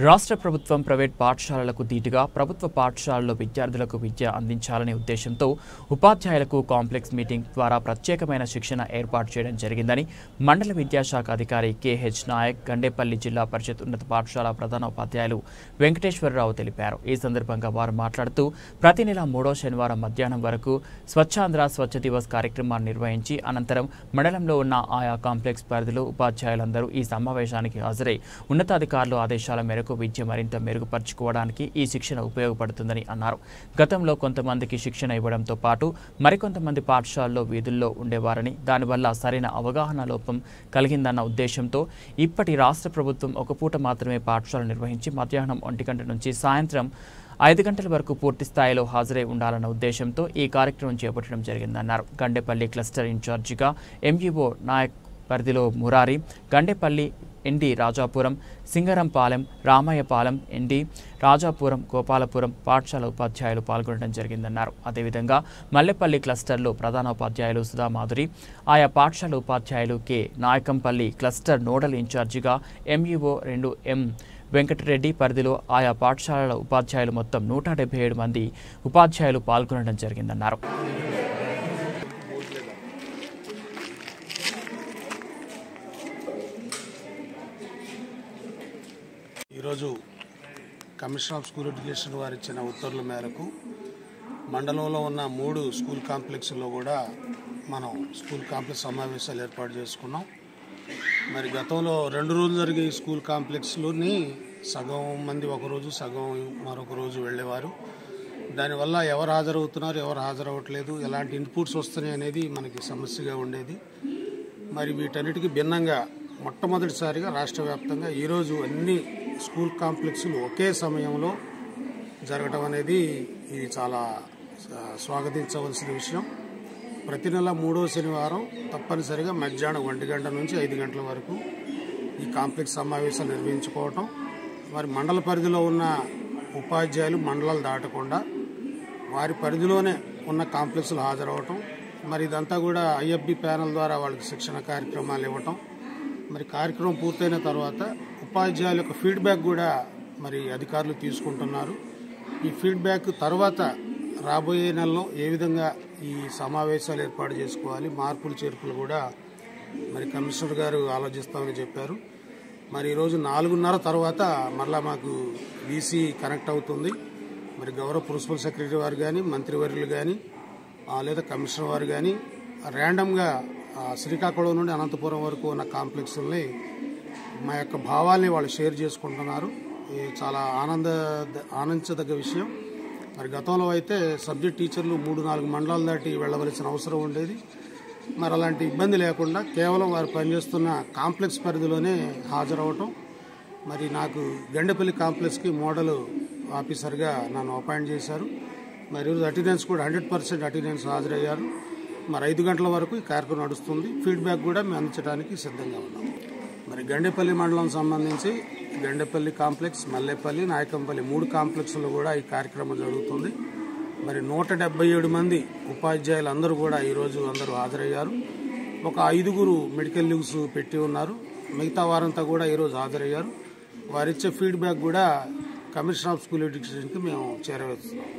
రాష్ట్ర ప్రభుత్వం ప్రైవేట్ పాఠశాలలకు ధీటుగా ప్రభుత్వ పాఠశాలల్లో విద్యార్థులకు విద్య అందించాలనే ఉద్దేశంతో ఉపాధ్యాయులకు కాంప్లెక్స్ మీటింగ్ ద్వారా ప్రత్యేకమైన శిక్షణ ఏర్పాటు చేయడం జరిగిందని మండల విద్యాశాఖ అధికారి కెహెచ్ నాయక్ గండేపల్లి జిల్లా పరిషత్ ఉన్నత పాఠశాల ప్రధాన ఉపాధ్యాయులు వెంకటేశ్వరరావు తెలిపారు. ఈ సందర్భంగా వారు మాట్లాడుతూ ప్రతి నెల 3వ శనివారం మధ్యాహ్నం వరకు స్వచ్ఛాంధ్ర స్వచ్ఛ దివస్ కార్యక్రమాన్ని నిర్వహించి అనంతరం మండలంలో ఉన్న ఆయా కాంప్లెక్స్ పరిధిలో ఉపాధ్యాయులందరూ ఈ సమావేశానికి హాజరై ఉన్నతాధికారులు ఆదేశాల మేరకు విద్య మరింత మెరుగుపరుచుకోవడానికి ఈ శిక్షణ ఉపయోగపడుతుందని అన్నారు. గతంలో కొంతమందికి శిక్షణ ఇవ్వడంతో పాటు మరికొంతమంది పాఠశాలలో వీధుల్లో ఉండేవారని దానివల్ల సరైన అవగాహన లోపం కలిగిందన్న ఉద్దేశంతో ఇప్పటి రాష్ట్ర ప్రభుత్వం ఒక పూట మాత్రమే పాఠశాల నిర్వహించి మధ్యాహ్నం 1 గంట నుంచి సాయంత్రం 5 గంటల వరకు పూర్తి స్థాయిలో హాజరై ఉండాలన్న ఉద్దేశంతో ఈ కార్యక్రమం చేపట్టడం జరిగిందన్నారు. గండేపల్లి క్లస్టర్ ఇన్ఛార్జిగా ఎంఈఓ నాయక్ పరిధిలో మురారి, గండేపల్లి ఎన్డి రాజాపురం, సింగరంపాలెం, రామయ్యపాలెం, ఎన్డి రాజాపురం, గోపాలపురం పాఠశాల ఉపాధ్యాయులు పాల్గొనడం జరిగిందన్నారు. అదేవిధంగా మల్లెపల్లి క్లస్టర్లో ప్రధాన ఉపాధ్యాయులు సుధామాధురి, ఆయా పాఠశాల ఉపాధ్యాయులు కె నాయకంపల్లి క్లస్టర్ నోడల్ ఇన్ఛార్జిగా ఎంఈఓ 2 ఎం వెంకటరెడ్డి పరిధిలో ఆయా పాఠశాలల ఉపాధ్యాయులు మొత్తం 177 మంది ఉపాధ్యాయులు పాల్గొనడం జరిగిందన్నారు. ఈరోజు కమిషనర్ ఆఫ్ స్కూల్ ఎడ్యుకేషన్ వారు ఇచ్చిన ఉత్తర్వుల మేరకు మండలంలో ఉన్న 3 స్కూల్ కాంప్లెక్స్లో కూడా మనం స్కూల్ కాంప్లెక్స్ సమావేశాలు ఏర్పాటు చేసుకున్నాం. మరి గతంలో 2 రోజులు జరిగే ఈ స్కూల్ కాంప్లెక్స్లోని సగం మంది ఒకరోజు, సగం మరొక రోజు వెళ్ళేవారు. దానివల్ల ఎవరు హాజరవుతున్నారు, ఎవరు హాజరవ్వట్లేదు, ఎలాంటి ఇన్పుట్స్ వస్తున్నాయి అనేది మనకి సమస్యగా ఉండేది. మరి వీటన్నిటికీ భిన్నంగా మొట్టమొదటిసారిగా రాష్ట్ర వ్యాప్తంగా ఈరోజు అన్ని స్కూల్ కాంప్లెక్స్లు ఒకే సమయంలో జరగడం అనేది ఇది చాలా స్వాగతించవలసిన విషయం. ప్రతి నెల 3వ శనివారం తప్పనిసరిగా మధ్యాహ్నం 1 గంట నుంచి 5 గంటల వరకు ఈ కాంప్లెక్స్ సమావేశాలు నిర్వహించుకోవటం, మరి మండల పరిధిలో ఉన్న ఉపాధ్యాయులు మండలాలు దాటకుండా వారి పరిధిలోనే ఉన్న కాంప్లెక్స్లు హాజరవటం, మరి ఇదంతా కూడా ఐఎఫ్బి ప్యానెల్ ద్వారా వాళ్ళకి శిక్షణ కార్యక్రమాలు ఇవ్వటం, మరి కార్యక్రమం పూర్తయిన తర్వాత ఉపాధ్యాయుల యొక్క ఫీడ్బ్యాక్ కూడా మరి అధికారులు తీసుకుంటున్నారు. ఈ ఫీడ్బ్యాక్ తర్వాత రాబోయే నెలలో ఏ విధంగా ఈ సమావేశాలు ఏర్పాటు చేసుకోవాలి, మార్పులు చేర్పులు కూడా మరి కమిషనర్ గారు ఆలోచిస్తామని చెప్పారు. మరి ఈరోజు 4:30 తర్వాత మరలా మాకు వీసీ కనెక్ట్ అవుతుంది. మరి గౌరవ ప్రిన్సిపల్ సెక్రటరీ వారు కానీ, మంత్రివర్యులు కానీ, లేదా కమిషనర్ వారు కానీ ర్యాండమ్గా శ్రీకాకుళం నుండి అనంతపురం వరకు ఉన్న కాంప్లెక్స్ని మా యొక్క భావాల్ని వాళ్ళు షేర్ చేసుకుంటున్నారు. ఇది చాలా ఆనందించదగ్గ విషయం. మరి గతంలో అయితే సబ్జెక్ట్ టీచర్లు 3-4 మండలాలు దాటి వెళ్ళవలసిన అవసరం ఉండేది. మరి అలాంటి ఇబ్బంది లేకుండా కేవలం వారు పనిచేస్తున్న కాంప్లెక్స్ పరిధిలోనే హాజరవటం. మరి నాకు గండేపల్లి కాంప్లెక్స్కి మోడల్ ఆఫీసర్గా నన్ను అపాయింట్ చేశారు. మరి ఈరోజు అటెండెన్స్ కూడా 100% అటెండెన్స్ హాజరయ్యారు. మరి 5 గంటల వరకు ఈ కార్యక్రమం నడుస్తుంది. ఫీడ్బ్యాక్ కూడా మేము అందించడానికి సిద్ధంగా ఉన్నాం. మరి గండేపల్లి మండలం సంబంధించి గండేపల్లి కాంప్లెక్స్, మల్లేపల్లి, నాయకంపల్లి 3 కాంప్లెక్స్లో కూడా ఈ కార్యక్రమం జరుగుతుంది. మరి 177 మంది ఉపాధ్యాయులు అందరూ కూడా ఈరోజు అందరూ హాజరయ్యారు. ఒక 5 మెడికల్ లీవ్స్ పెట్టి ఉన్నారు. మిగతా వారంతా కూడా ఈరోజు హాజరయ్యారు. వారిచ్చే ఫీడ్బ్యాక్ కూడా కమిషనర్ ఆఫ్ స్కూల్ ఎడ్యుకేషన్కి మేము చేరవేస్తున్నాం.